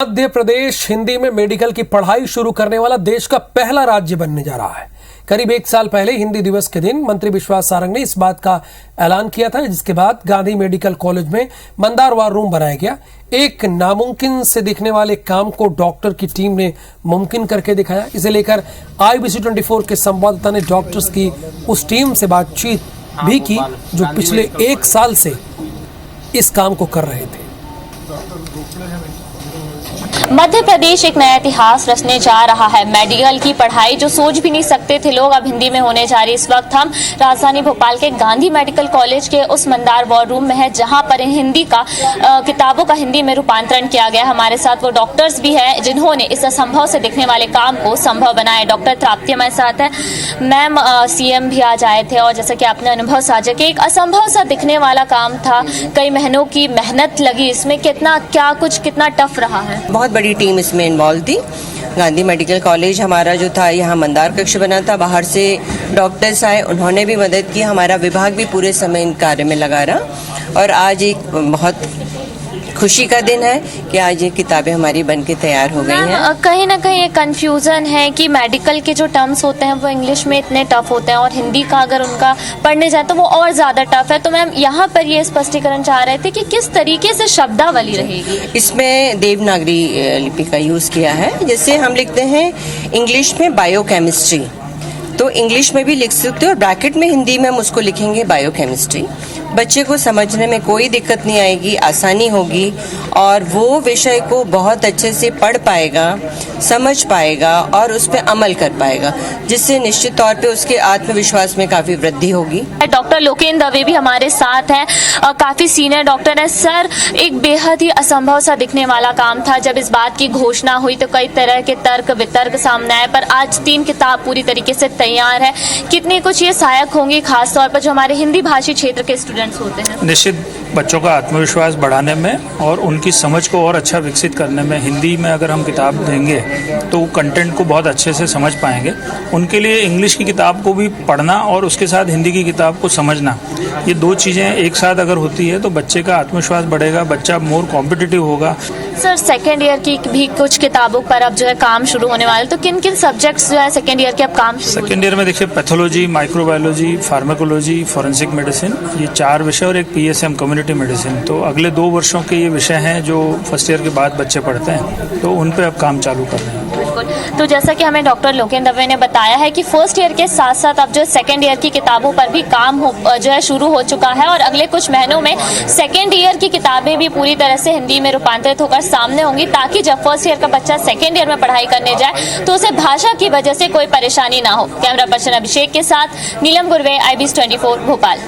मध्य प्रदेश हिंदी में मेडिकल की पढ़ाई शुरू करने वाला देश का पहला राज्य बनने जा रहा है। करीब एक साल पहले हिंदी दिवस के दिन मंत्री विश्वास सारंग ने इस बात का ऐलान किया था, जिसके बाद गांधी मेडिकल कॉलेज में मंदार वार रूम बनाया गया। एक नामुमकिन से दिखने वाले काम को डॉक्टर की टीम ने मुमकिन करके दिखाया। इसे लेकर IBC 24 के संवाददाता ने डॉक्टर्स की उस टीम से बातचीत भी की जो पिछले एक साल से इस काम को कर रहे थे। मध्य प्रदेश एक नया इतिहास रचने जा रहा है। मेडिकल की पढ़ाई जो सोच भी नहीं सकते थे लोग, अब हिंदी में होने जा रही। इस वक्त हम राजधानी भोपाल के गांधी मेडिकल कॉलेज के उस मंदार वॉर रूम में है, जहां पर हिंदी का किताबों का हिंदी में रूपांतरण किया गया। हमारे साथ वो डॉक्टर्स भी हैं जिन्होंने इस असंभव से दिखने वाले काम को संभव बनाया। डॉक्टर त्राप्ती हमारे साथ है। मैम, CM भी आज आए थे और जैसा कि आपने अनुभव साझा किया, एक असंभव सा दिखने वाला काम था, कई महीनों की मेहनत लगी इसमें। कितना टफ रहा है? बहुत बड़ी टीम इसमें इन्वॉल्व थी। गांधी मेडिकल कॉलेज हमारा जो था, यहाँ मंदार कक्ष बना था, बाहर से डॉक्टर्स आए, उन्होंने भी मदद की। हमारा विभाग भी पूरे समय इन कार्य में लगा रहा और आज एक बहुत खुशी का दिन है कि आज ये किताबें हमारी बनके तैयार हो गई हैं। कहीं ना कहीं एक कंफ्यूजन है कि मेडिकल के जो टर्म्स होते हैं वो इंग्लिश में इतने टफ होते हैं और हिंदी का अगर उनका पढ़ने जाए तो वो और ज़्यादा टफ है। तो मैम, यहाँ पर ये स्पष्टीकरण चाह रहे थे कि किस तरीके से शब्दावली रहेगी। इसमें देवनागरी लिपि का यूज़ किया है। जैसे हम लिखते हैं इंग्लिश में बायोकेमिस्ट्री, तो इंग्लिश में भी लिख सकते हो और ब्रैकेट में हिंदी में हम उसको लिखेंगे बायोकेमिस्ट्री। बच्चे को समझने में कोई दिक्कत नहीं आएगी, आसानी होगी और वो विषय को बहुत अच्छे से पढ़ पाएगा, समझ पाएगा और उस पर अमल कर पाएगा, जिससे निश्चित तौर पे उसके आत्मविश्वास में काफ़ी वृद्धि होगी। डॉक्टर लोकेंद्र दवे भी हमारे साथ हैं, काफ़ी सीनियर डॉक्टर है। सर, एक बेहद ही असंभव सा दिखने वाला काम था। जब इस बात की घोषणा हुई तो कई तरह के तर्क वितर्क सामने आए, पर आज 3 किताब पूरी तरीके से तैयार है। कितनी कुछ ये सहायक होंगी, खासतौर पर जो हमारे हिंदी भाषी क्षेत्र के स्टूडेंट्स होते हैं? निश्चित बच्चों का आत्मविश्वास बढ़ाने में और उनकी समझ को और अच्छा विकसित करने में हिंदी में अगर हम किताब देंगे तो कंटेंट को बहुत अच्छे से समझ पाएंगे। उनके लिए इंग्लिश की किताब को भी पढ़ना और उसके साथ हिंदी की किताब को समझना, ये 2 चीज़ें एक साथ अगर होती है तो बच्चे का आत्मविश्वास बढ़ेगा, बच्चा मोर कॉम्पिटिटिव होगा। सर, सेकेंड ईयर की भी कुछ किताबों पर अब जो है काम शुरू होने वाला है, तो किन किन सब्जेक्ट्स जो है सेकेंड ईयर के अब काम शुरू? सेकेंड ईयर में देखिए pathology, microbiology, pharmacology, forensic medicine, ये 4 विषय और एक PSM कम्युनिटी मेडिसिन। तो अगले 2 वर्षों के ये विषय हैं जो फर्स्ट ईयर के बाद बच्चे पढ़ते हैं, तो उन पे अब काम चालू कर रहे हैं। तो जैसा कि हमें डॉक्टर लोकेंद्र दवे ने बताया है कि फर्स्ट ईयर के साथ साथ अब जो सेकेंड ईयर की किताबों पर भी काम जो है शुरू हो चुका है और अगले कुछ महीनों में सेकेंड ईयर की किताबें भी पूरी तरह से हिंदी में रूपांतरित होकर सामने होंगी, ताकि जब फर्स्ट ईयर का बच्चा सेकेंड ईयर में पढ़ाई करने जाए तो उसे भाषा की वजह से कोई परेशानी ना हो। कैमरा पर्सन अभिषेक के साथ नीलम गुरवे, IBC 24 भोपाल।